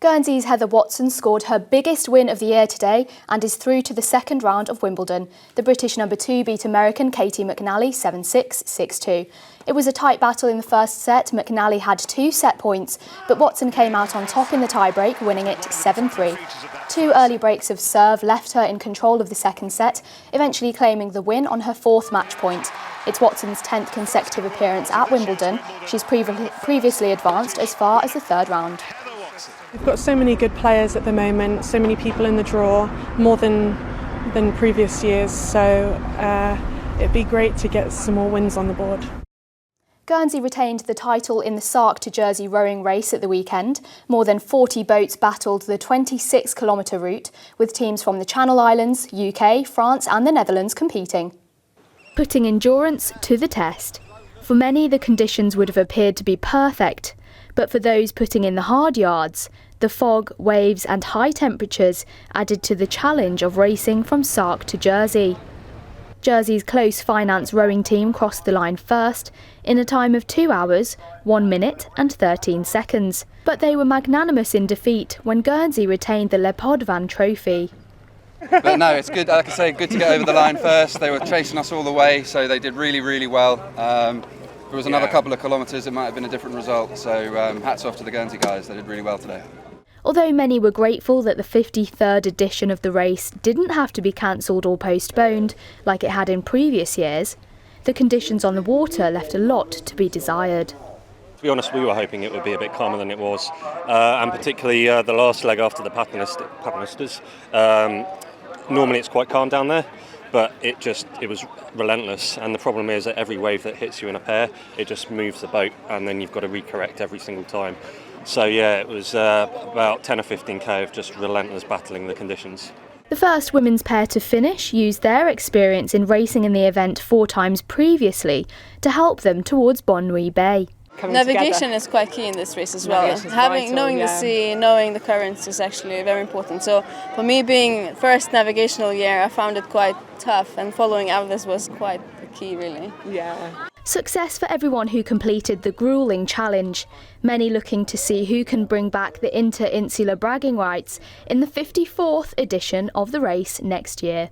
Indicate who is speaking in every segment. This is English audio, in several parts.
Speaker 1: Guernsey's Heather Watson scored her biggest win of the year today and is through to the second round of Wimbledon. The British number 2 beat American Katie McNally 7-6, 6-2. It was a tight battle in the first set. McNally had 2 set points, but Watson came out on top in the tiebreak, winning it 7-3. 2 early breaks of serve left her in control of the second set, eventually claiming the win on her 4th match point. It's Watson's 10th consecutive appearance at Wimbledon. She's previously advanced as far as the 3rd round.
Speaker 2: We've got so many good players at the moment, so many people in the draw, more than previous years, so it'd be great to get some more wins on the board.
Speaker 1: Guernsey retained the title in the Sark to Jersey rowing race at the weekend. More than 40 boats battled the 26-kilometre route, with teams from the Channel Islands, UK, France and the Netherlands competing. Putting endurance to the test. For many, the conditions would have appeared to be perfect, but for those putting in the hard yards, the fog, waves and high temperatures added to the challenge of racing from Sark to Jersey. Jersey's close finance rowing team crossed the line first in a time of 2 hours, 1 minute and 13 seconds. But they were magnanimous in defeat when Guernsey retained the Le Podvan trophy.
Speaker 3: But no, it's good, like I say, good to get over the line first. They were chasing us all the way, so they did really, really well. If it was another couple of kilometres, it might have been a different result. So hats off to the Guernsey guys, they did really well today.
Speaker 1: Although many were grateful that the 53rd edition of the race didn't have to be cancelled or postponed like it had in previous years, the conditions on the water left a lot to be desired.
Speaker 4: To be honest, we were hoping it would be a bit calmer than it was, and particularly the last leg after the Paternistas. Normally it's quite calm down there, but it was relentless, and the problem is that every wave that hits you in a pair, it just moves the boat, and then you've got to recorrect every single time. So yeah, it was about 10 or 15k of just relentless battling the conditions.
Speaker 1: The first women's pair to finish used their experience in racing in the event 4 times previously to help them towards Bonne Nuit Bay.
Speaker 5: Navigation is quite key in this race as well. Knowing the sea, knowing the currents is actually very important. So for me, being first navigational year, I found it quite tough, and following others was quite the key, really.
Speaker 2: Yeah.
Speaker 1: Success for everyone who completed the gruelling challenge, many looking to see who can bring back the inter-insular bragging rights in the 54th edition of the race next year.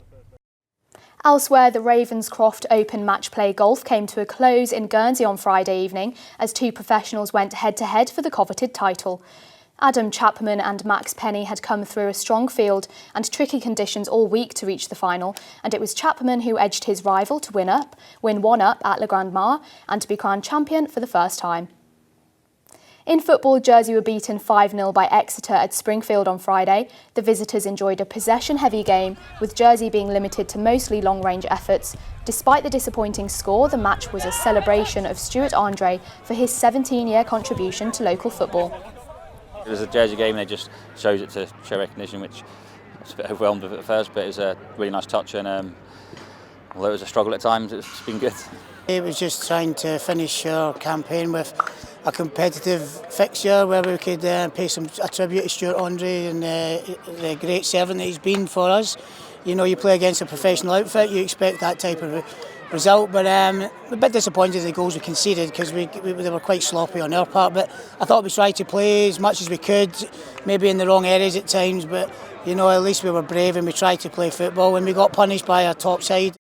Speaker 1: Elsewhere, the Ravenscroft Open match play golf came to a close in Guernsey on Friday evening as 2 professionals went head-to-head for the coveted title. Adam Chapman and Max Penny had come through a strong field and tricky conditions all week to reach the final, and it was Chapman who edged his rival to win 1 up at Le Grand Mare and to be crowned champion for the first time. In football, Jersey were beaten 5-0 by Exeter at Springfield on Friday. The visitors enjoyed a possession-heavy game, with Jersey being limited to mostly long-range efforts. Despite the disappointing score, the match was a celebration of Stuart Andre for his 17-year contribution to local football.
Speaker 6: It was a Jersey game, and they just chose it to show recognition, which I was a bit overwhelmed with at first, but it was a really nice touch, and although it was a struggle at times, it's been good.
Speaker 7: It was just trying to finish our campaign with a competitive fixture where we could pay a tribute to Stuart Andre and the great servant that he's been for us. You know, you play against a professional outfit, you expect that type of result, but a bit disappointed the goals we conceded because they were quite sloppy on our part, but I thought we tried to play as much as we could, maybe in the wrong areas at times, but you know, at least we were brave and we tried to play football and we got punished by our top side.